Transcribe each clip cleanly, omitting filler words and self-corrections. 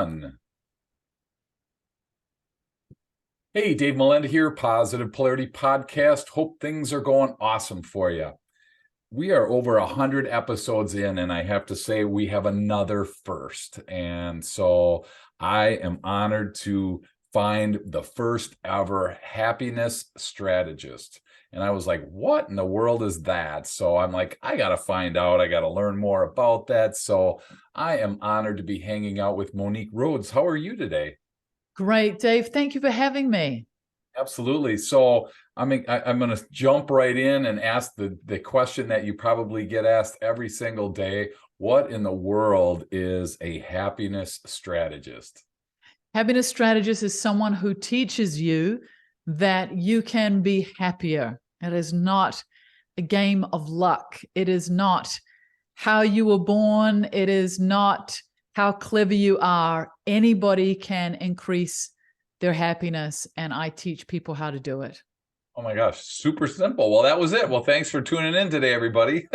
One. Hey, Dave Melinda here, Positive Polarity Podcast. Hope things are going awesome for you. We are over 100 episodes in, and I have to say we have another first. And so I am honored to find the first ever happiness strategist. And I was like, what in the world is that? So I'm like, I got to find out. I got to learn more about that. So I am honored to be hanging out with Monique Rhodes. How are you today? Great, Dave. Thank you for having me. Absolutely. So I'm going to jump right in and ask the question that you probably get asked every single day. What in the world is a happiness strategist? Happiness strategist is someone who teaches you that you can be happier. It is not a game of luck. It is not how you were born. It is not how clever you are. Anybody can increase their happiness, and I teach people how to do it. Oh my gosh, super simple. Well, that was it. Well, thanks for tuning in today, everybody.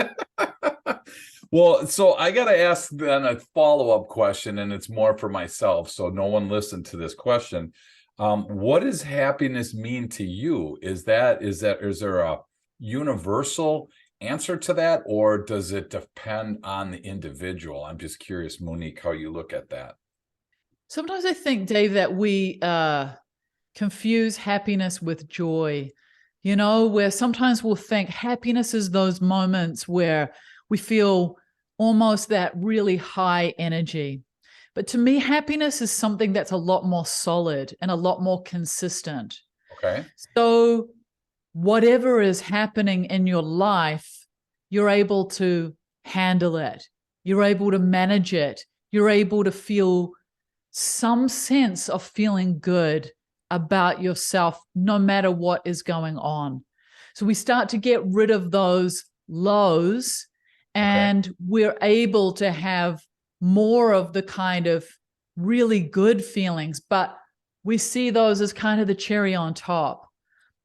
Well, so I got to ask then a follow-up question, and it's more for myself, so no one listened to this question. What does happiness mean to you? Is there a universal answer to that, or does it depend on the individual? I'm just curious, Monique, how you look at that. Sometimes I think, Dave, that we confuse happiness with joy, where sometimes we'll think happiness is those moments where we feel almost that really high energy. But to me, happiness is something that's a lot more solid and a lot more consistent. Okay. So whatever is happening in your life, you're able to handle it. You're able to manage it. You're able to feel some sense of feeling good about yourself, no matter what is going on. So we start to get rid of those lows, and we're able to have more of the kind of really good feelings, but we see those as kind of the cherry on top.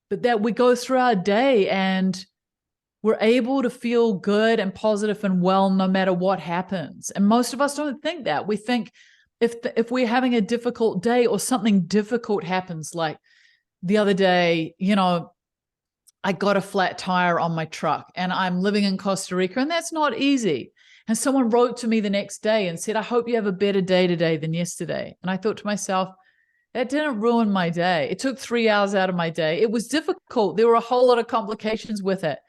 But that we go through our day and we're able to feel good and positive and well no matter what happens. And most of us don't think that. We think if we're having a difficult day or something difficult happens, like the other day, I got a flat tire on my truck and I'm living in Costa Rica, and that's not easy. And someone wrote to me the next day and said, I hope you have a better day today than yesterday. And I thought to myself, that didn't ruin my day. It took 3 hours out of my day. It was difficult. There were a whole lot of complications with it,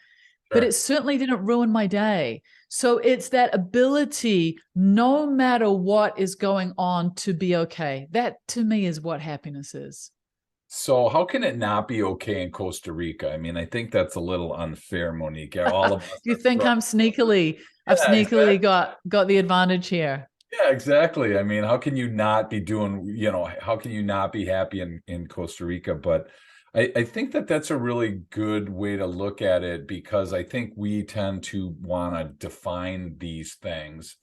but it certainly didn't ruin my day. So it's that ability, no matter what is going on, to be okay. That to me is what happiness is. So how can it not be okay in Costa Rica? I mean, I think that's a little unfair, Monique. All of us You think I've sneakily exactly. got the advantage here? Yeah, exactly. I mean, how can you not be doing, how can you not be happy in Costa Rica? But I think that that's a really good way to look at it, because I think we tend to want to define these things.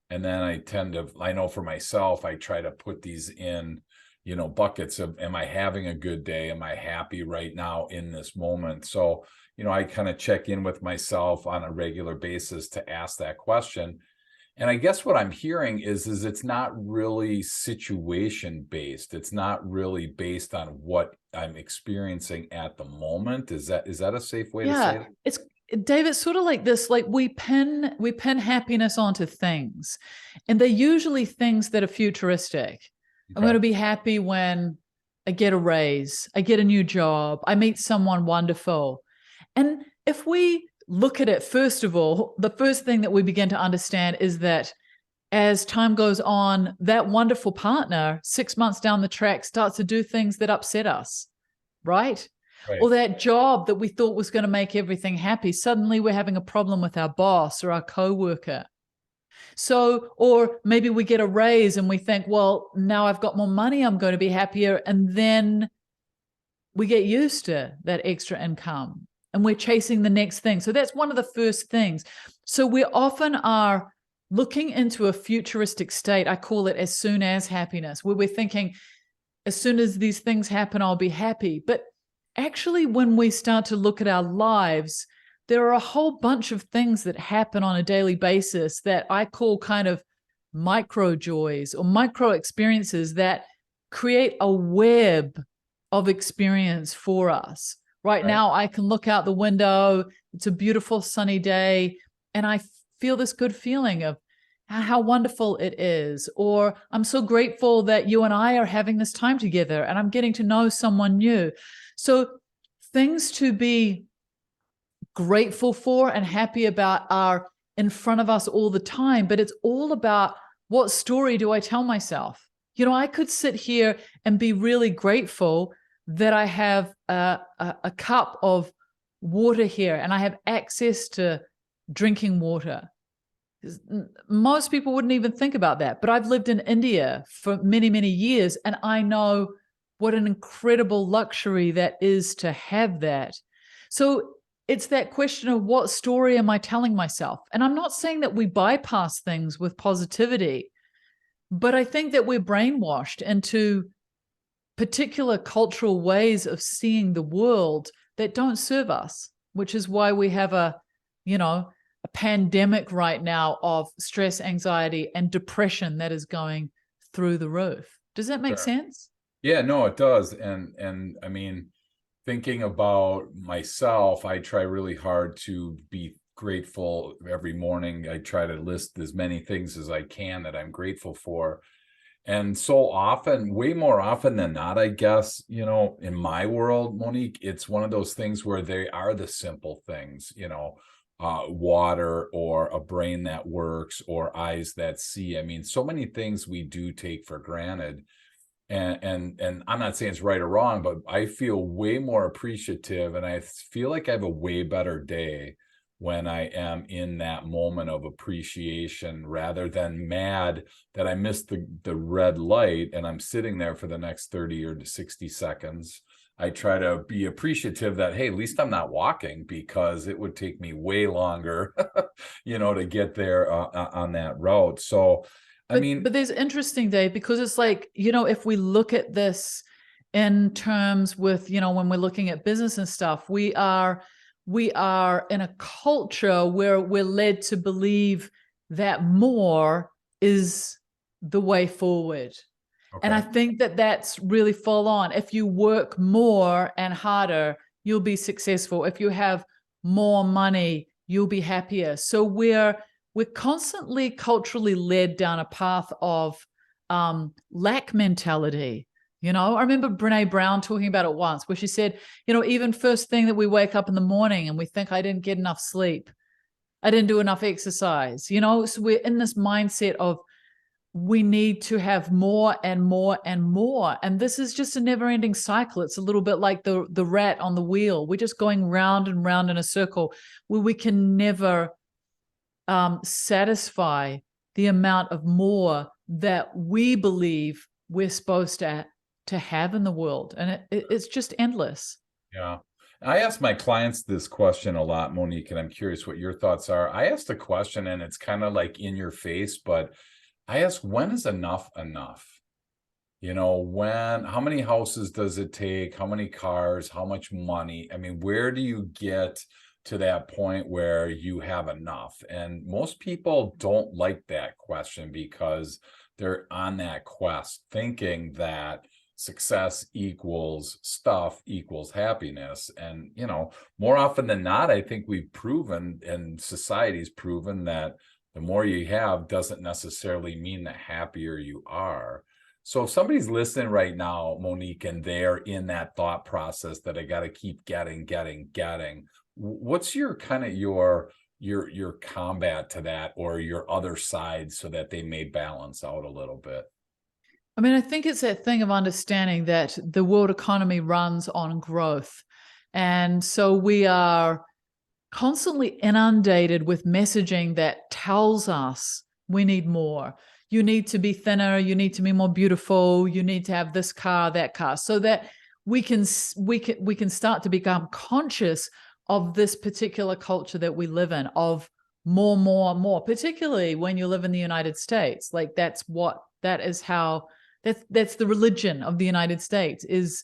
And then I know for myself, I try to put these in, buckets of, am I having a good day? Am I happy right now in this moment? So, I kind of check in with myself on a regular basis to ask that question. And I guess what I'm hearing is it's not really situation based. It's not really based on what I'm experiencing at the moment. Is that a safe way to say it? It's Dave, it's sort of like this, like we pin happiness onto things, and they're usually things that are futuristic. I'm going to be happy when I get a raise, I get a new job, I meet someone wonderful. And if we look at it, first of all, the first thing that we begin to understand is that as time goes on, that wonderful partner 6 months down the track starts to do things that upset us, right? Or that job that we thought was going to make everything happy, suddenly we're having a problem with our boss or our coworker. So, or maybe we get a raise and we think, well, now I've got more money, I'm going to be happier. And then we get used to that extra income and we're chasing the next thing. So that's one of the first things. So we often are looking into a futuristic state. I call it as soon as happiness, where we're thinking, as soon as these things happen, I'll be happy. But actually, when we start to look at our lives, there are a whole bunch of things that happen on a daily basis that I call kind of micro joys or micro experiences that create a web of experience for us. Right now, I can look out the window. It's a beautiful sunny day, and I feel this good feeling of how wonderful it is. Or I'm so grateful that you and I are having this time together and I'm getting to know someone new. So things to be grateful for and happy about are in front of us all the time, but it's all about what story do I tell myself? You know, I could sit here and be really grateful that I have a cup of water here and I have access to drinking water. Most people wouldn't even think about that, but I've lived in India for many, many years, and I know what an incredible luxury that is to have that. So it's that question of what story am I telling myself? And I'm not saying that we bypass things with positivity, but I think that we're brainwashed into particular cultural ways of seeing the world that don't serve us, which is why we have a pandemic right now of stress, anxiety, and depression that is going through the roof. Does that make sense? Yeah, no, it does. And I mean, thinking about myself, I try really hard to be grateful every morning. I try to list as many things as I can that I'm grateful for. And so often, way more often than not, I guess, in my world, Monique, it's one of those things where they are the simple things, water or a brain that works or eyes that see. I mean, so many things we do take for granted. And I'm not saying it's right or wrong, but I feel way more appreciative and I feel like I have a way better day when I am in that moment of appreciation rather than mad that I missed the red light and I'm sitting there for the next 30 or 60 seconds. I try to be appreciative that, hey, at least I'm not walking because it would take me way longer, to get there on that route. So, but there's interesting, Dave, because it's like, if we look at this in terms with, when we're looking at business and stuff, we are in a culture where we're led to believe that more is the way forward. Okay. And I think that that's really full on. If you work more and harder, you'll be successful. If you have more money, you'll be happier. So we're constantly culturally led down a path of lack mentality. I remember Brene Brown talking about it once where she said, even first thing that we wake up in the morning and we think I didn't get enough sleep. I didn't do enough exercise, so we're in this mindset of we need to have more and more and more. And this is just a never ending cycle. It's a little bit like the rat on the wheel. We're just going round and round in a circle where we can never satisfy the amount of more that we believe we're supposed to have in the world. And it's just endless. Yeah. I ask my clients this question a lot, Monique, and I'm curious what your thoughts are. I asked a question and it's kind of like in your face, but I ask, when is enough enough? How many houses does it take? How many cars? How much money? I mean, where do you get to that point where you have enough? And most people don't like that question because they're on that quest thinking that success equals stuff equals happiness. And, more often than not, I think we've proven and society's proven that the more you have doesn't necessarily mean the happier you are. So if somebody's listening right now, Monique, and they're in that thought process that I got to keep getting, what's your kind of your combat to that or your other side so that they may balance out a little bit? I mean, I think it's that thing of understanding that the world economy runs on growth. And so we are constantly inundated with messaging that tells us we need more. You need to be thinner, you need to be more beautiful, you need to have this car, that car, so that we can start to become conscious of this particular culture that we live in, of more, particularly when you live in the United States. Like that's the religion of the United States is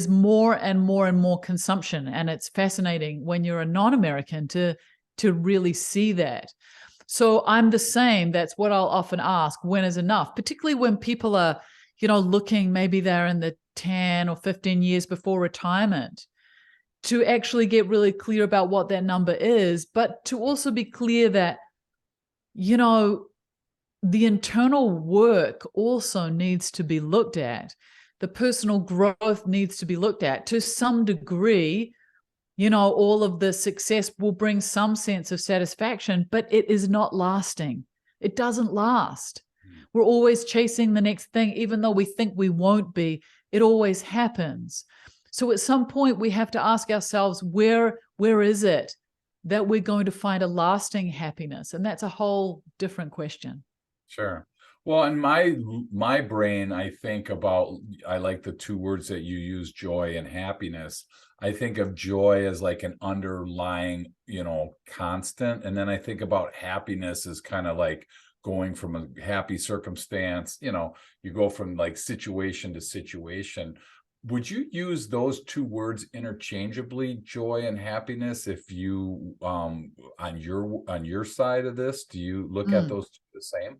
more and more and more consumption. And it's fascinating when you're a non-American to really see that. So I'm the same. That's what I'll often ask, when is enough? Particularly when people are, looking, maybe they're in the 10 or 15 years before retirement, to actually get really clear about what that number is, but to also be clear that, the internal work also needs to be looked at. The personal growth needs to be looked at to some degree. All of the success will bring some sense of satisfaction, but it is not lasting. It doesn't last. We're always chasing the next thing, even though we think we won't be. It always happens. So at some point, we have to ask ourselves, where is it that we're going to find a lasting happiness? And that's a whole different question. Sure. Well, in my brain, I think about, I like the two words that you use, joy and happiness. I think of joy as like an underlying, constant. And then I think about happiness as kind of like going from a happy circumstance, you go from like situation to situation. Would you use those two words interchangeably, joy and happiness, if you on your side of this, do you look at those two the same?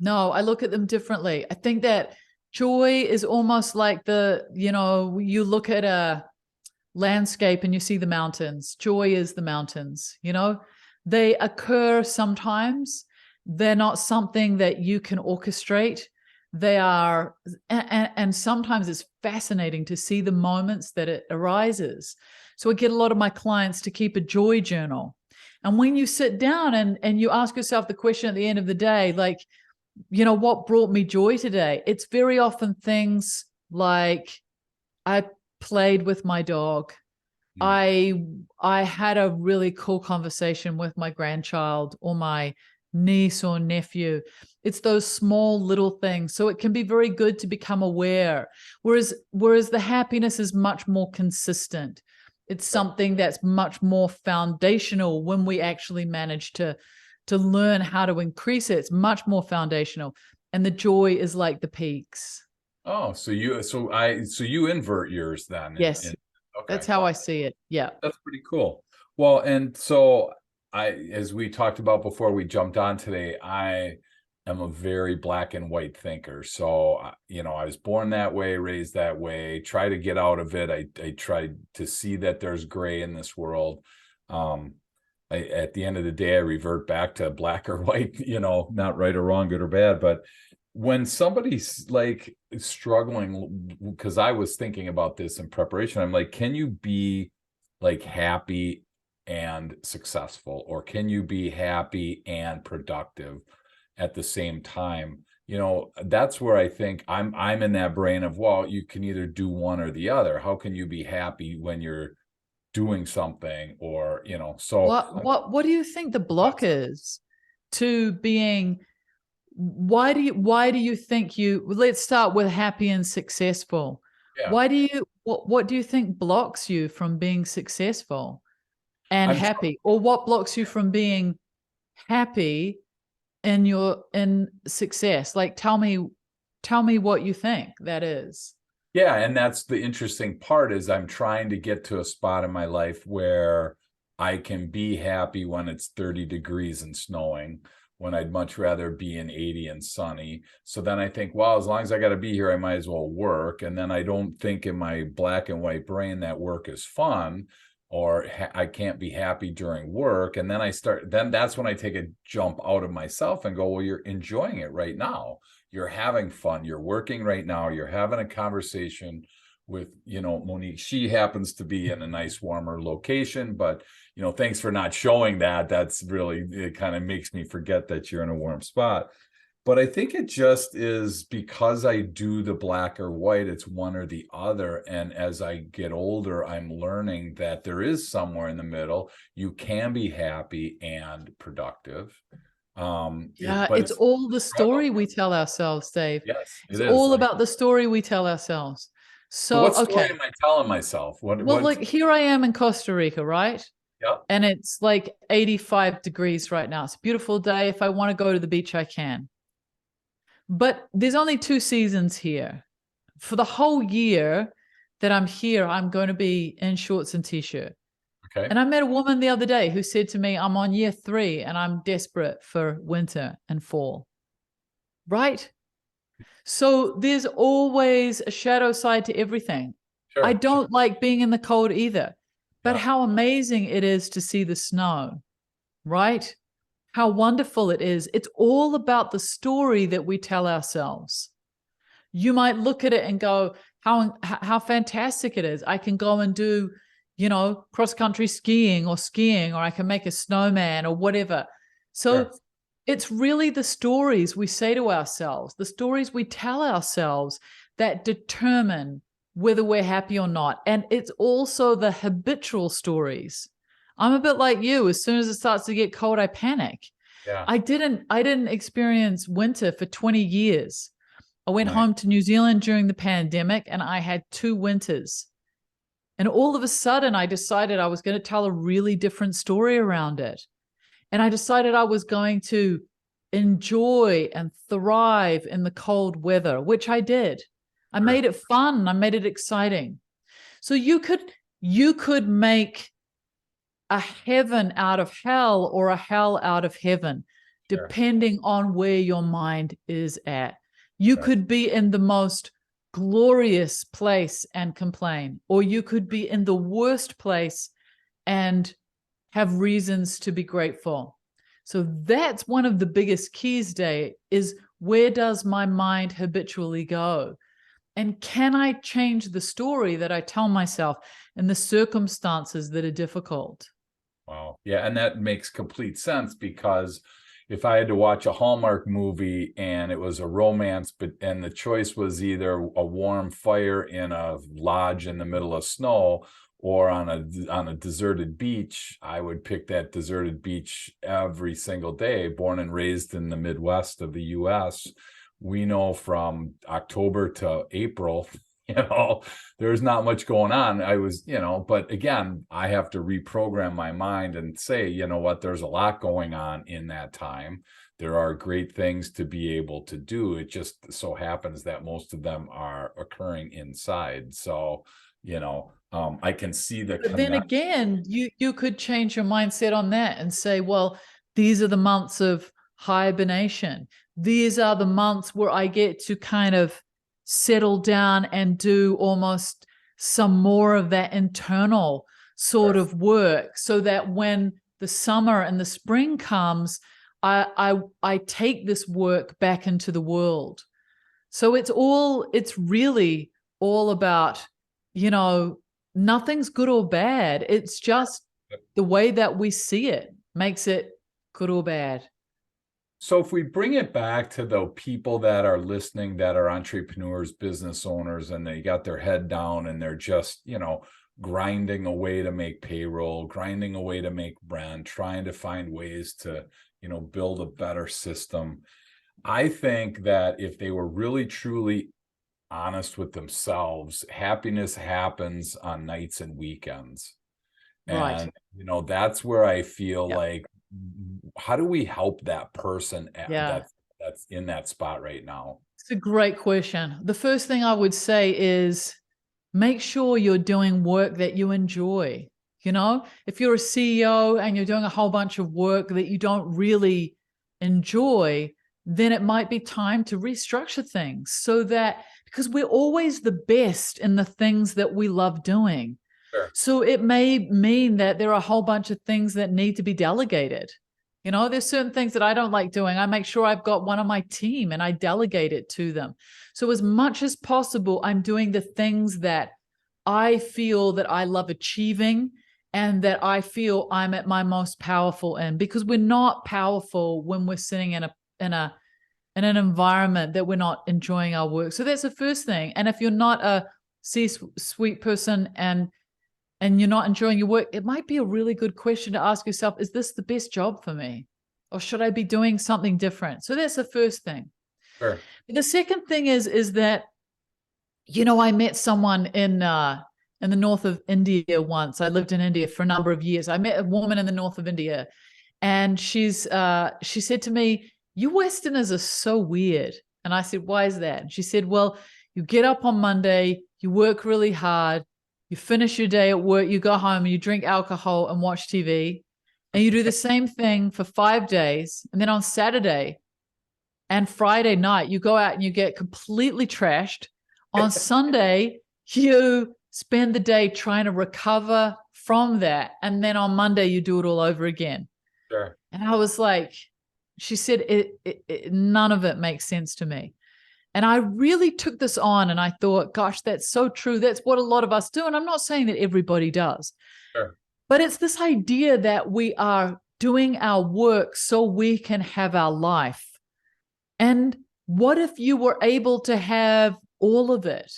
No, I look at them differently. I think that joy is almost like you look at a landscape and you see the mountains. Joy is the mountains, they occur sometimes. They're not something that you can orchestrate. They are, and sometimes it's fascinating to see the moments that it arises. So I get a lot of my clients to keep a joy journal. And when you sit down and you ask yourself the question at the end of the day, like, what brought me joy today? It's very often things like, I played with my dog. I had a really cool conversation with my grandchild or my niece or nephew. It's those small little things. So it can be very good to become aware. Whereas the happiness is much more consistent. It's something that's much more foundational when we actually manage to learn how to increase it. It's much more foundational. And the joy is like the peaks. Oh, so you invert yours then. Yes. Okay. That's how I see it. Yeah. That's pretty cool. Well, and so as we talked about before we jumped on today, I am a very black and white thinker. So, I was born that way, raised that way, try to get out of it. I tried to see that there's gray in this world. At the end of the day, I revert back to black or white, not right or wrong, good or bad. But when somebody's like struggling, because I was thinking about this in preparation, I'm like, can you be like happy and successful, or can you be happy and productive at the same time? That's where I think I'm in that brain of, well, you can either do one or the other. How can you be happy when you're doing something, or so what do you think the block is to being? Why do you think let's start with happy and successful. Yeah. What do you think blocks you from being successful and happy, or what blocks you from being happy in success? Like, tell me what you think that is. Yeah, and that's the interesting part, is I'm trying to get to a spot in my life where I can be happy when it's 30 degrees and snowing, when I'd much rather be in 80 and sunny. So then I think, well, as long as I got to be here, I might as well work. And then I don't think in my black and white brain that work is fun, or I can't be happy during work. And then that's when I take a jump out of myself and go, well, you're enjoying it right now. You're having fun. You're working right now. You're having a conversation with, Monique. She happens to be in a nice, warmer location, but, thanks for not showing that. That's really, it kind of makes me forget that you're in a warm spot. But I think it just is because I do the black or white, it's one or the other. And as I get older, I'm learning that there is somewhere in the middle. You can be happy and productive. It's all the story we tell ourselves, Dave. Yes, it's all about the story we tell ourselves. So what story am I telling myself? Like, here I am in Costa Rica, right? Yeah. And it's like 85 degrees right now. It's a beautiful day. If I want to go to the beach, I can. But there's only 2 seasons here. For the whole year that I'm here, I'm going to be in shorts and t-shirt. Okay. And I met a woman the other day who said to me, I'm on year 3 and I'm desperate for winter and fall. Right? So there's always a shadow side to everything. I Sure. Sure. don't like being in the cold either, but Yeah. how amazing it is to see the snow, right? How wonderful it is. It's all about the story that we tell ourselves. You might look at it and go, how fantastic it is. I can go and do, cross country skiing, or I can make a snowman or whatever. So Sure. it's really the stories we say to ourselves, the stories we tell ourselves that determine whether we're happy or not. And it's also the habitual stories. I'm a bit like you. As soon as it starts to get cold, I panic. Yeah. I didn't experience winter for 20 years. I went Right. home to New Zealand during the pandemic and I had 2 winters. And all of a sudden, I decided I was going to tell a really different story around it. And I decided I was going to enjoy and thrive in the cold weather, which I did. I Sure. made it fun. I made it exciting. So you could make a heaven out of hell or a hell out of heaven, Sure. depending on where your mind is at. You Right. could be in the most glorious place and complain, or you could be in the worst place and have reasons to be grateful. So that's one of the biggest keys, Dave, is where does my mind habitually go? And can I change the story that I tell myself in the circumstances that are difficult? Wow. Yeah, and that makes complete sense because if I had to watch a Hallmark movie and it was a romance, but and the choice was either a warm fire in a lodge in the middle of snow or on a deserted beach, I would pick that deserted beach every single day. Born and raised in the Midwest of the US, we know from October to April, you know, there's not much going on. But again, I have to reprogram my mind and say, you know what, there's a lot going on in that time. There are great things to be able to do. It just so happens that most of them are occurring inside. So, I can see the But then connect. again, you could change your mindset on that and say, well, these are the months of hibernation. These are the months where I get to kind of settle down and do almost some more of that internal sort Sure. of work, so that when the summer and the spring comes, I take this work back into the world. So it's really all about, you know, nothing's good or bad. It's just the way that we see it makes it good or bad. So if we bring it back to the people that are listening, that are entrepreneurs, business owners, and they got their head down and they're just, grinding away to make payroll, grinding away to make rent, trying to find ways to, build a better system. I think that if they were really truly honest with themselves, happiness happens on nights and weekends. Right. And, that's where I feel Yep. like, how do we help that person Yeah. that's in that spot right now? It's a great question. The first thing I would say is make sure you're doing work that you enjoy. If you're a CEO and you're doing a whole bunch of work that you don't really enjoy, then it might be time to restructure things so that, because we're always the best in the things that we love doing. Sure. So it may mean that there are a whole bunch of things that need to be delegated. There's certain things that I don't like doing. I make sure I've got one on my team and I delegate it to them. So as much as possible, I'm doing the things that I feel that I love achieving and that I feel I'm at my most powerful in, because we're not powerful when we're sitting in an environment that we're not enjoying our work. So that's the first thing. And if you're not a C-suite person and you're not enjoying your work, it might be a really good question to ask yourself, is this the best job for me? Or should I be doing something different? So that's the first thing. Sure. The second thing is that, I met someone in the north of India once. I lived in India for a number of years. I met a woman in the north of India, and she said to me, "You Westerners are so weird." And I said, "Why is that?" And she said, "Well, you get up on Monday, you work really hard, You finish your day at work, you go home, you drink alcohol and watch TV, and you do the same thing for 5 days. And then on Saturday and Friday night, you go out and you get completely trashed. On Sunday, you spend the day trying to recover from that. And then on Monday, you do it all over again. Sure. And I was like, she said, none of it makes sense to me. And I really took this on and I thought, gosh, that's so true. That's what a lot of us do. And I'm not saying that everybody does. Sure. But it's this idea that we are doing our work so we can have our life. And what if you were able to have all of it?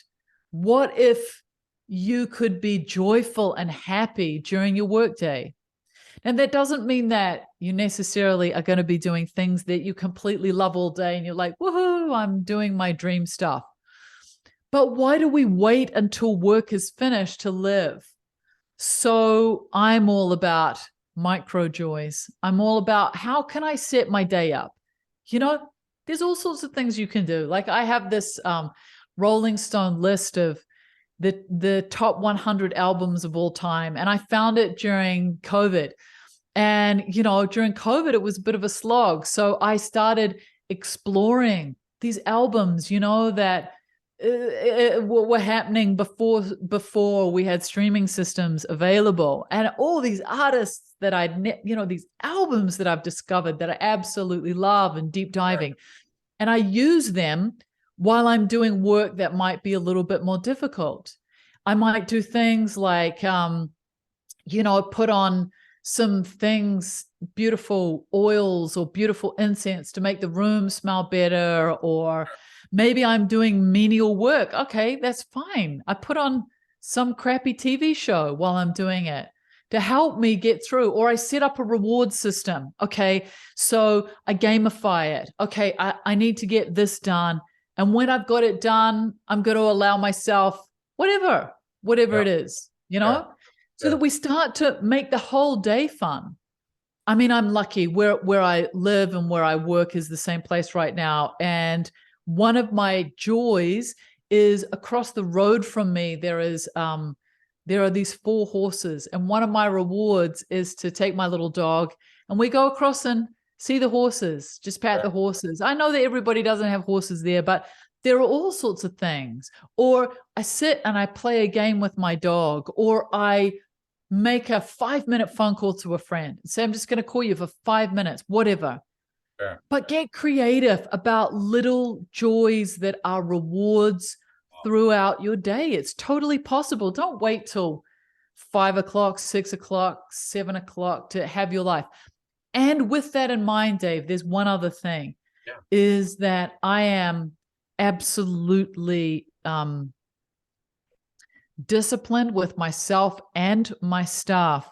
What if you could be joyful and happy during your workday? And that doesn't mean that you necessarily are going to be doing things that you completely love all day and you're like, woohoo, I'm doing my dream stuff. But why do we wait until work is finished to live? So I'm all about micro joys. I'm all about how can I set my day up? You know, there's all sorts of things you can do. Like I have this Rolling Stone list of the top 100 albums of all time. And I found it during COVID. And, you know, during COVID, it was a bit of a slog. So I started exploring these albums, you know, that were happening before we had streaming systems available. And all these artists that these albums that I've discovered that I absolutely love and deep diving. And I use them while I'm doing work that might be a little bit more difficult. I might do things like, put on some things, beautiful oils or beautiful incense to make the room smell better. Or maybe I'm doing menial work. Okay, that's fine. I put on some crappy TV show while I'm doing it to help me get through. Or I set up a reward system. Okay, so I gamify it. Okay, I need to get this done. And when I've got it done, I'm going to allow myself whatever it is, you know, so that we start to make the whole day fun. I mean, I'm lucky where I live and where I work is the same place right now. And one of my joys is across the road from me, there are these 4 horses. And one of my rewards is to take my little dog and we go across and see the horses, just pat the horses. I know that everybody doesn't have horses there, but there are all sorts of things. Or I sit and I play a game with my dog, or I make a 5-minute phone call to a friend and say, I'm just going to call you for 5 minutes, whatever. Sure. But get creative about little joys that are rewards throughout your day. It's totally possible. Don't wait till 5 o'clock, 6 o'clock, 7 o'clock to have your life. And with that in mind, Dave, there's one other thing, is that I am absolutely disciplined with myself and my staff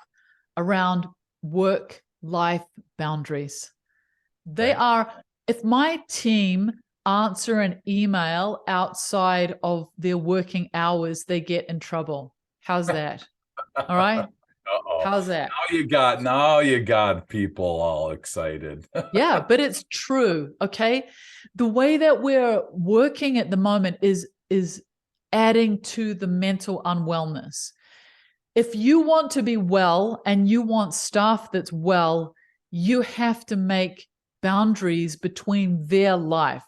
around work-life boundaries. They are, if my team answer an email outside of their working hours, they get in trouble. How's that? All right. Uh-oh. How's that? Now you got people all excited. Yeah, but it's true. Okay. The way that we're working at the moment is adding to the mental unwellness. If you want to be well and you want staff that's well, you have to make boundaries between their life.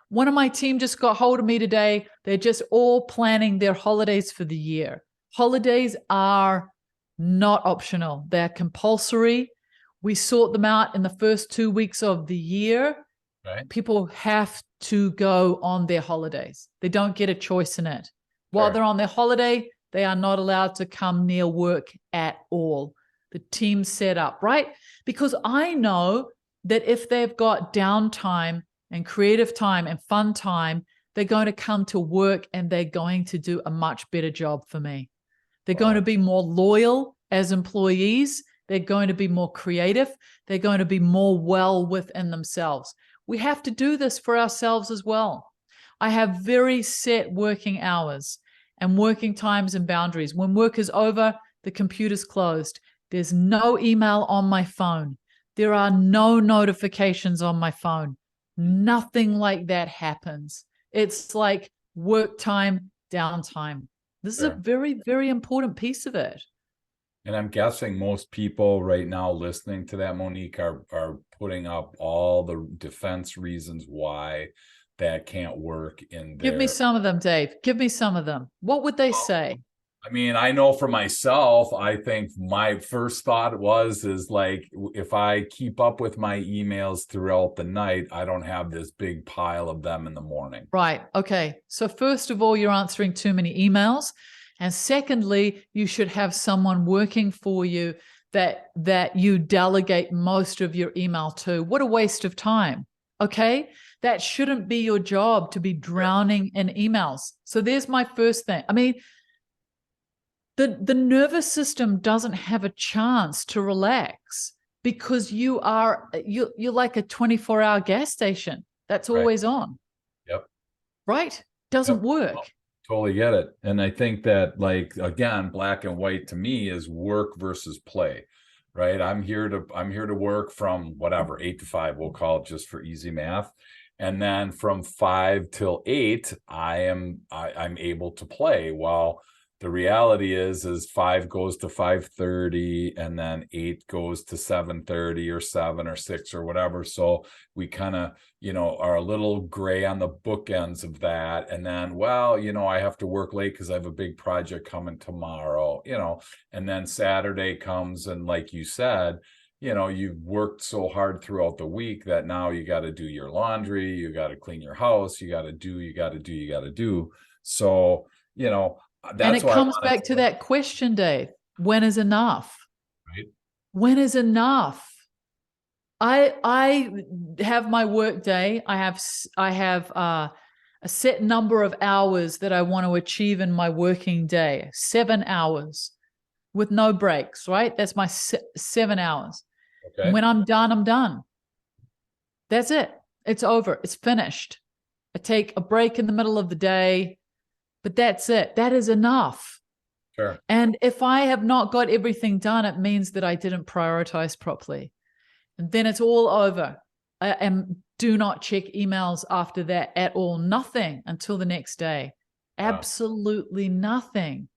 One of my team just got hold of me today. They're just all planning their holidays for the year. Holidays are not optional. They're compulsory. We sort them out in the first 2 weeks of the year. Right. People have to go on their holidays. They don't get a choice in it. While they're on their holiday, they are not allowed to come near work at all. The team's set up, right? Because I know that if they've got downtime and creative time and fun time, they're going to come to work and they're going to do a much better job for me. They're going to be more loyal as employees. They're going to be more creative. They're going to be more well within themselves. We have to do this for ourselves as well. I have very set working hours and working times and boundaries. When work is over, the computer's closed. There's no email on my phone. There are no notifications on my phone. Nothing like that happens. It's like work time, downtime. This is a Sure. very, very important piece of it. And I'm guessing most people right now listening to that, Monique, are putting up all the defense reasons why that can't work in Give me their. some of them, Dave. Give me some of them. What would they say? I mean, I know for myself, I think my first thought is like, if I keep up with my emails throughout the night, I don't have this big pile of them in the morning. Right. Okay. So first of all, you're answering too many emails. And secondly, you should have someone working for you that you delegate most of your email to. What a waste of time. Okay. That shouldn't be your job to be drowning in emails. So there's my first thing. I mean, the nervous system doesn't have a chance to relax because you're like a 24-hour gas station that's Right. always on. Yep. Right? Doesn't work. Totally get it. And I think that, like, again, black and white to me is work versus play, right? I'm here to work from whatever, 8 to 5, we'll call it just for easy math. And then from 5 till 8, I'm able to play. Well, the reality is 5 goes to 5:30, and then 8 goes to 7:30 or 7 or 6 or whatever. So we kind of, are a little gray on the bookends of that. And then, well, I have to work late because I have a big project coming tomorrow, and then Saturday comes, and like you said, you've worked so hard throughout the week that now you got to do your laundry, you got to clean your house, you got to do. So, And that's it why comes back to that question, Dave. When is enough? right? When is enough? I have my work day. I have a set number of hours that I want to achieve in my working day. 7 hours with no breaks, right? That's my 7 hours. Okay. And when I'm done, I'm done. That's it. It's over. It's finished. I take a break in the middle of the day, but that's it. That is enough. Sure. And if I have not got everything done, it means that I didn't prioritize properly. And then it's all over. And do not check emails after that at all. Nothing until the next day. Wow. Absolutely nothing.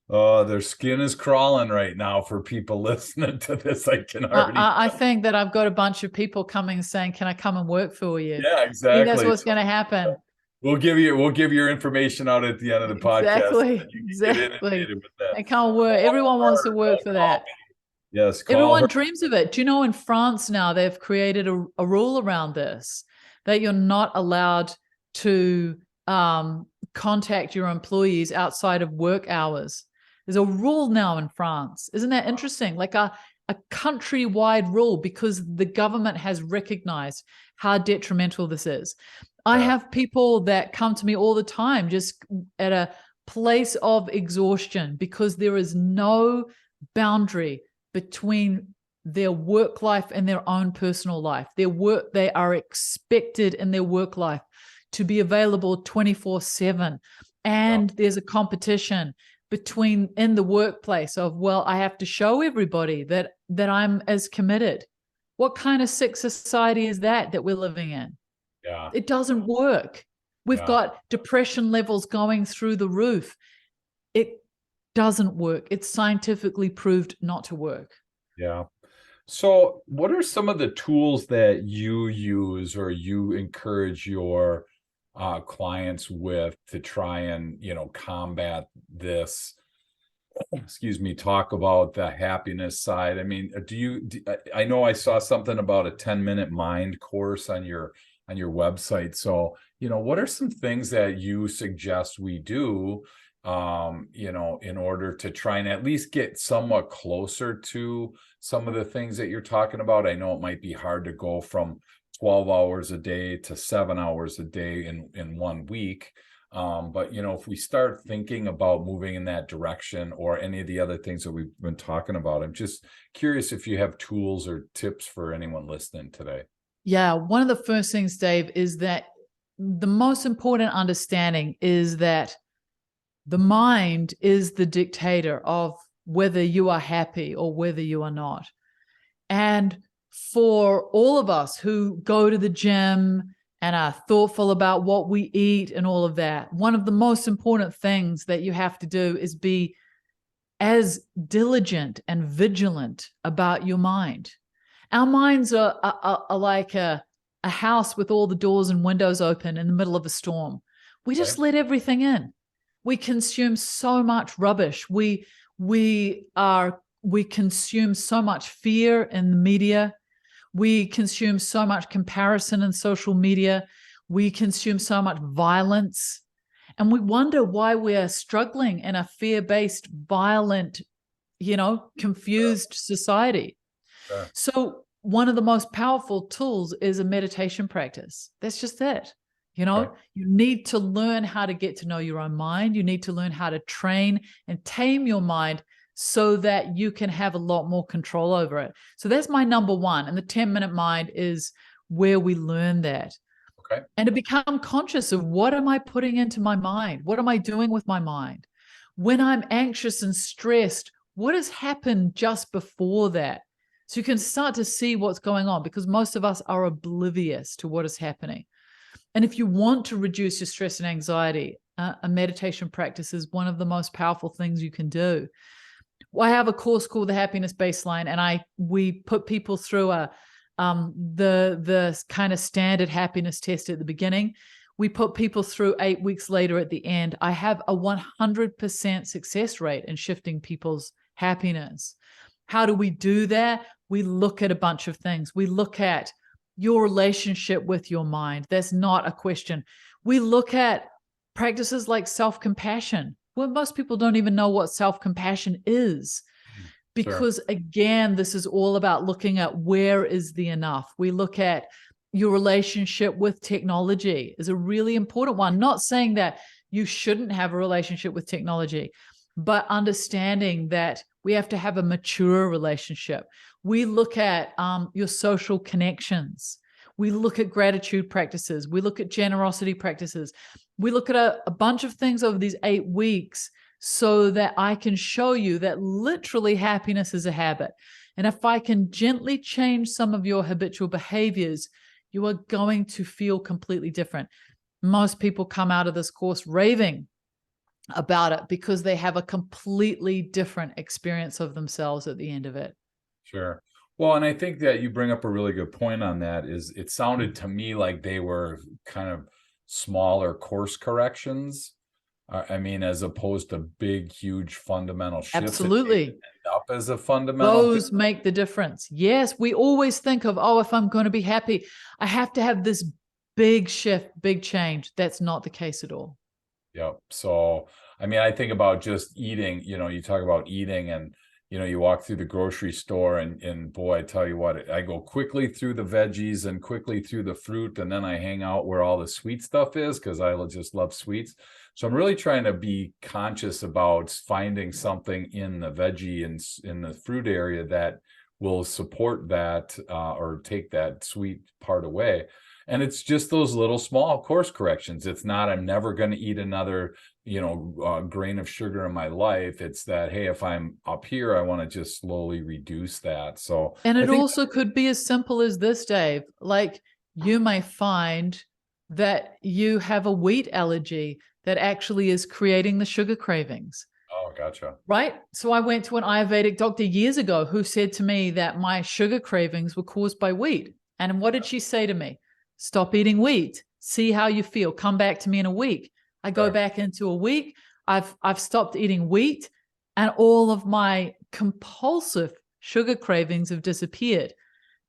Oh, their skin is crawling right now for people listening to this. I can already. I think that I've got a bunch of people coming saying, "Can I come and work for you?" Yeah, I exactly. think that's what's going to happen. We'll give your information out at the end of the podcast. Exactly. They can't work. Everyone wants to work for that. Yes. Everyone dreams of it. Do you know in France now they've created a rule around this that you're not allowed to contact your employees outside of work hours. There's a rule now in France. Isn't that interesting? Like a countrywide rule because the government has recognized how detrimental this is. I have people that come to me all the time just at a place of exhaustion because there is no boundary between their work life and their own personal life. They are expected in their work life to be available 24/7. And there's a competition in the workplace of, well, I have to show everybody that I'm as committed. What kind of sick society is that we're living in? Yeah. It doesn't work. We've got depression levels going through the roof. It doesn't work. It's scientifically proved not to work. Yeah. So what are some of the tools that you use or you encourage your clients with to try and, combat this? Excuse me, talk about the happiness side. I mean, I know I saw something about a 10-minute mind course on your website. So, what are some things that you suggest we do, in order to try and at least get somewhat closer to some of the things that you're talking about? I know it might be hard to go from 12 hours a day to 7 hours a day in 1 week. But if we start thinking about moving in that direction or any of the other things that we've been talking about, I'm just curious if you have tools or tips for anyone listening today. Yeah. One of the first things, Dave, is that the most important understanding is that the mind is the dictator of whether you are happy or whether you are not. And for all of us who go to the gym and are thoughtful about what we eat and all of that, one of the most important things that you have to do is be as diligent and vigilant about your mind. Our minds are like a house with all the doors and windows open in the middle of a storm. We just let everything in. We consume so much rubbish. We consume so much fear in the media. We consume so much comparison in social media. We consume so much violence. And we wonder why we're struggling in a fear-based, violent, confused society. Sure. So one of the most powerful tools is a meditation practice. That's just it. You need to learn how to get to know your own mind. You need to learn how to train and tame your mind so that you can have a lot more control over it. So that's my number one. And the 10-minute mind is where we learn that. Okay. And to become conscious of what am I putting into my mind? What am I doing with my mind? When I'm anxious and stressed, what has happened just before that? So you can start to see what's going on, because most of us are oblivious to what is happening. And if you want to reduce your stress and anxiety, a meditation practice is one of the most powerful things you can do. I have a course called the Happiness Baseline, and we put people through the kind of standard happiness test at the beginning. We put people through 8 weeks later at the end. I have a 100% success rate in shifting people's happiness. How do we do that? We look at a bunch of things. We look at your relationship with your mind. That's not a question. We look at practices like self-compassion. Well, most people don't even know what self-compassion is, because again, this is all about looking at where is the enough. We look at your relationship with technology is a really important one. Not saying that you shouldn't have a relationship with technology, but understanding that we have to have a mature relationship. We look at your social connections. We look at gratitude practices. We look at generosity practices. We look at a bunch of things over these 8 weeks so that I can show you that literally happiness is a habit. And if I can gently change some of your habitual behaviors, you are going to feel completely different. Most people come out of this course raving about it because they have a completely different experience of themselves at the end of it. Sure. Well, and I think that you bring up a really good point on that. Is it sounded to me like they were kind of smaller course corrections. I mean, as opposed to big, huge fundamental shifts. Absolutely. End up as a fundamental. Those make the difference. Yes, we always think of, oh, if I'm going to be happy, I have to have this big shift, big change. That's not the case at all. Yep. So, I mean, I think about just eating, you talk about eating and, you walk through the grocery store and boy, I tell you what, I go quickly through the veggies and quickly through the fruit. And then I hang out where all the sweet stuff is, because I just love sweets. So I'm really trying to be conscious about finding something in the veggie and in the fruit area that will support that or take that sweet part away. And it's just those little small course corrections. It's not, I'm never going to eat another, grain of sugar in my life. It's that, hey, if I'm up here, I want to just slowly reduce that. So, and it also could be as simple as this, Dave. Like, you may find that you have a wheat allergy that actually is creating the sugar cravings. Oh, gotcha. Right. So I went to an Ayurvedic doctor years ago who said to me that my sugar cravings were caused by wheat. And what did she say to me? Stop eating wheat. See how you feel. Come back to me in a week. I go back into a week. I've stopped eating wheat, and all of my compulsive sugar cravings have disappeared.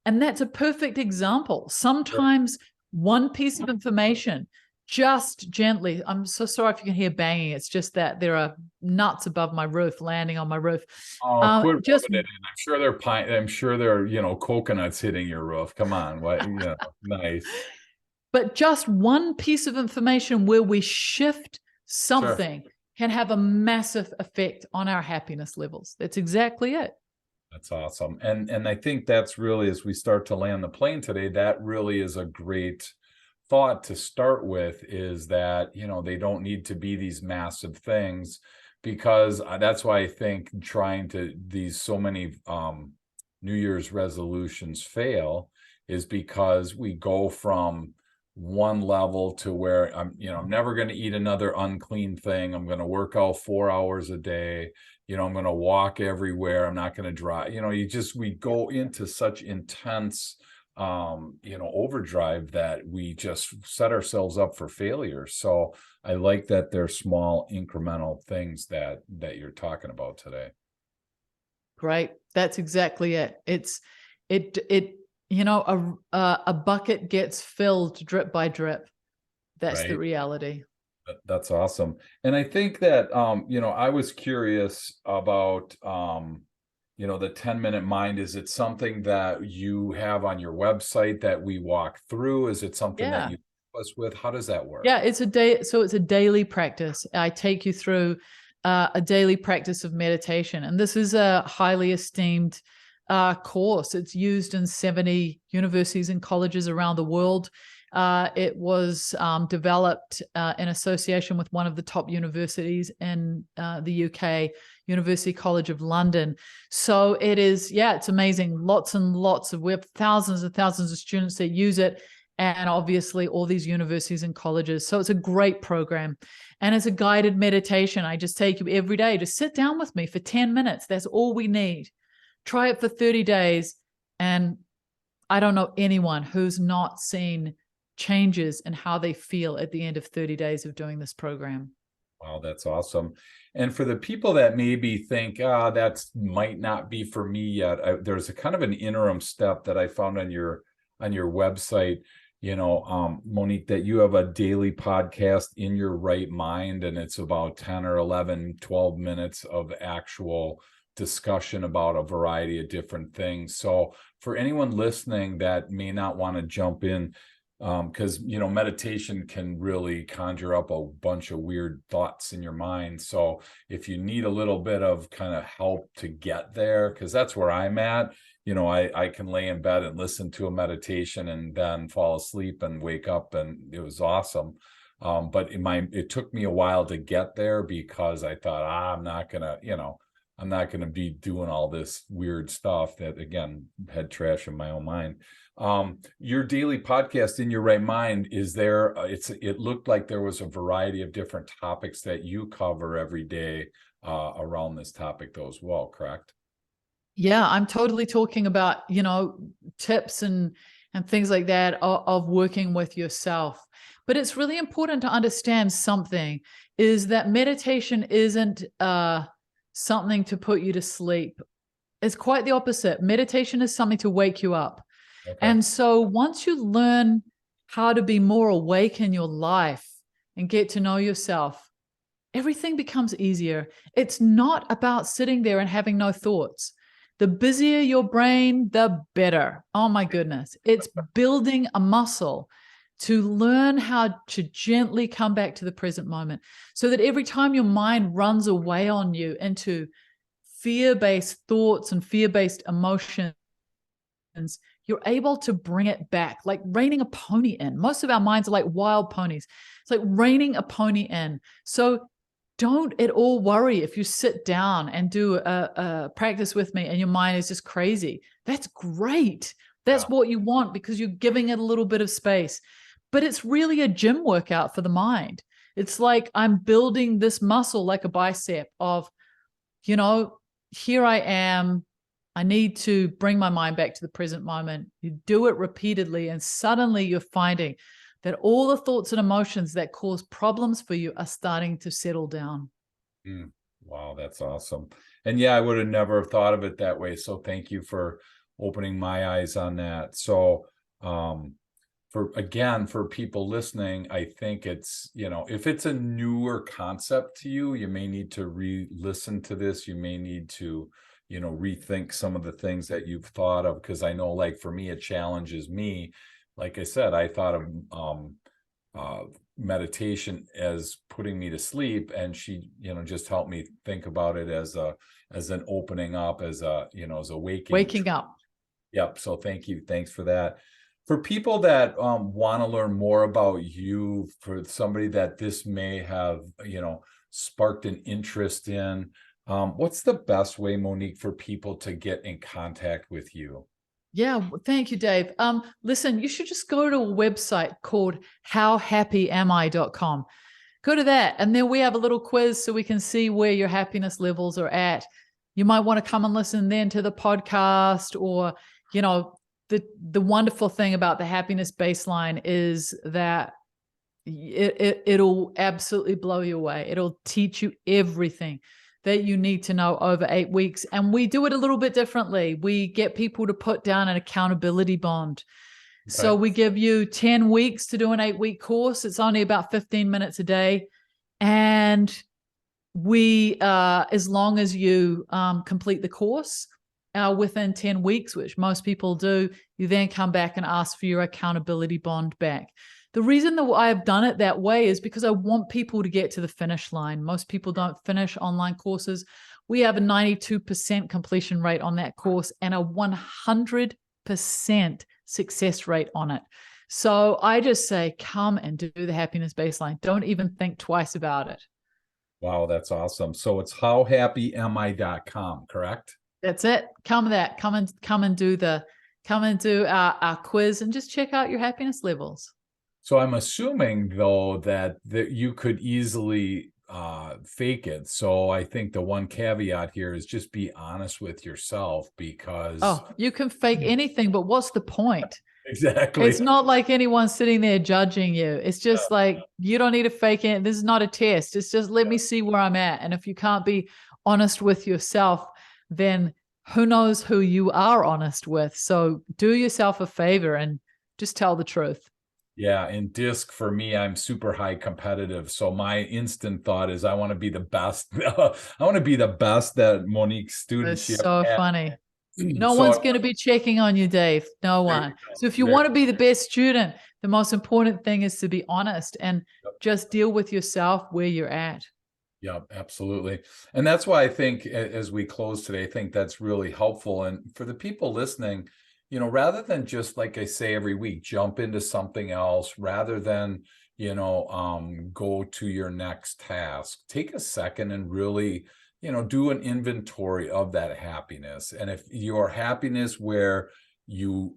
And that's a perfect example. Sometimes one piece of information, just gently, I'm so sorry if you can hear banging. It's just that there are nuts above my roof landing on my roof. Oh, quit rubbing it in. I'm sure there are, coconuts hitting your roof. Come on. What, nice. But just one piece of information where we shift something can have a massive effect on our happiness levels. That's exactly it. That's awesome. And I think that's really, as we start to land the plane today, that really is a great thought to start with, is that, they don't need to be these massive things, because that's why I think so many New Year's resolutions fail, is because we go from one level to where I'm never going to eat another unclean thing. I'm going to work out 4 hours a day. I'm going to walk everywhere. I'm not going to drive. We go into such intense, overdrive that we just set ourselves up for failure. So I like that there's small incremental things that you're talking about today. Great. That's exactly it. A bucket gets filled drip by drip. That's the Right. reality. That's awesome. And I think that, I was curious about, the 10-minute mind. Is it something that you have on your website that we walk through? Is it something that Yeah. you help us with? How does that work? Yeah, it's a day. So it's a daily practice. I take you through a daily practice of meditation. And this is a highly esteemed course. It's used in 70 universities and colleges around the world. It was developed in association with one of the top universities in the UK, University College of London. So it's amazing. Lots and lots we have thousands and thousands of students that use it, and obviously all these universities and colleges. So it's a great program. And it's a guided meditation. I just take you every day to sit down with me for 10 minutes. That's all we need. Try it for 30 days. And I don't know anyone who's not seen changes in how they feel at the end of 30 days of doing this program. Wow, that's awesome. And for the people that maybe think, that might not be for me yet, there's a kind of an interim step that I found on your website, Monique, that you have a daily podcast, In Your Right Mind, and it's about 10 or 11, 12 minutes of actual discussion about a variety of different things. So for anyone listening that may not want to jump in, because meditation can really conjure up a bunch of weird thoughts in your mind. So if you need a little bit of kind of help to get there, because that's where I'm at, I can lay in bed and listen to a meditation and then fall asleep and wake up, and it was awesome. But it took me a while to get there, because I thought, I'm not gonna be doing all this weird stuff that, again, head trash in my own mind. Your daily podcast, In Your Right Mind, it looked like there was a variety of different topics that you cover every day around this topic though as well, correct? Yeah, I'm totally talking about, tips and things like that of working with yourself. But it's really important to understand something, is that meditation isn't something to put you to sleep. It's quite the opposite. Meditation is something to wake you up. Okay. And so once you learn how to be more awake in your life and get to know yourself, everything becomes easier. It's not about sitting there and having no thoughts. The busier your brain, the better. Oh my goodness. It's building a muscle to learn how to gently come back to the present moment, so that every time your mind runs away on you into fear-based thoughts and fear-based emotions, you're able to bring it back, like reining a pony in. Most of our minds are like wild ponies. It's like reining a pony in. So don't at all worry if you sit down and do a practice with me and your mind is just crazy. That's great. That's what you want, because you're giving it a little bit of space. But it's really a gym workout for the mind. It's like I'm building this muscle like a bicep of, here I am. I need to bring my mind back to the present moment. You do it repeatedly, and suddenly you're finding that all the thoughts and emotions that cause problems for you are starting to settle down. Wow, that's awesome. And yeah, I would have never thought of it that way. So thank you for opening my eyes on that. So, for people listening, I think it's, if it's a newer concept to you, you may need to re-listen to this. You may need to, rethink some of the things that you've thought of. Because I know, like, for me, it challenges me. Like I said, I thought of meditation as putting me to sleep, and she, just helped me think about it as an opening up, as a waking up. Yep. So thank you. Thanks for that. For people that want to learn more about you, for somebody that this may have, sparked an interest in, what's the best way, Monique, for people to get in contact with you? Yeah, thank you, Dave. Listen, you should just go to a website called howhappyami.com. Go to that, and then we have a little quiz so we can see where your happiness levels are at. You might want to come and listen then to the podcast, or, you know, the wonderful thing about the happiness baseline is that it'll absolutely blow you away. It'll teach you everything that you need to know over 8 weeks. And we do it a little bit differently. We get people to put down an accountability bond. So Okay. we give you 10 weeks to do an 8-week course. It's only about 15 minutes a day. And we, as long as you complete the course within 10 weeks, which most people do, you then come back and ask for your accountability bond back. The reason that I have done it that way is because I want people to get to the finish line. Most people don't finish online courses. We have a 92% completion rate on that course and a 100% success rate on it. So I just say, come and do the happiness baseline. Don't even think twice about it. Wow, that's awesome. So it's howhappyami.com, correct? That's it. Come and do our quiz and just check out your happiness levels. So I'm assuming though that you could easily fake it. So I think the one caveat here is just be honest with yourself, because you can fake anything, but what's the point? exactly. It's not like anyone's sitting there judging you. It's just like, you don't need to fake it. This is not a test. It's just, let me see where I'm at. And if you can't be honest with yourself, then who knows who you are honest with. So do yourself a favor and just tell the truth. Yeah, in disc for me, I'm super high competitive. So my instant thought is I want to be the best. I want to be the best that Monique's student. It's so funny. No So one's going to be checking on you, Dave. No one. So if you want to be the best student, the most important thing is to be honest and just deal with yourself where you're at. Yeah, absolutely. And that's why I think as we close today, I think that's really helpful. And for the people listening, you know, rather than just, like I say every week, jump into something else, rather than, you know, go to your next task, take a second and really, you know, do an inventory of that happiness. And if your happiness where you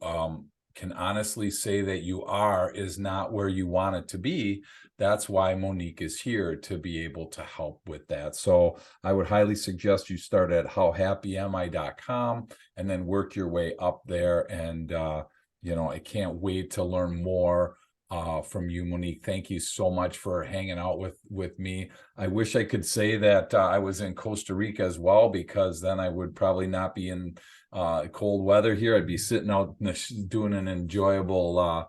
can honestly say that you are is not where you want it to be, that's why Monique is here, to be able to help with that. So I would highly suggest you start at howhappyami.com and then work your way up there. And, you know, I can't wait to learn more from you, Monique. Thank you so much for hanging out with me. I wish I could say that I was in Costa Rica as well, because then I would probably not be in cold weather here. I'd be sitting out doing an enjoyable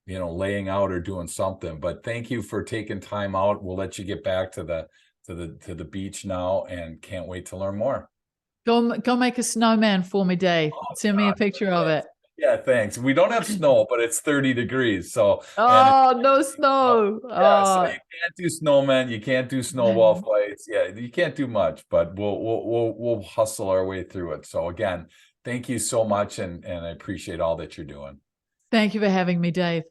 you know, laying out or doing something. But thank you for taking time out. We'll let you get back to the beach now, and can't wait to learn more. Go make a snowman for me, Dave. Send me a picture of it. Yeah, thanks. We don't have snow, but it's 30 degrees. So no snow. Yeah, so you can't do snowmen, you can't do snowball fights. Yeah, you can't do much, but we'll hustle our way through it. So again, thank you so much, and I appreciate all that you're doing. Thank you for having me, Dave.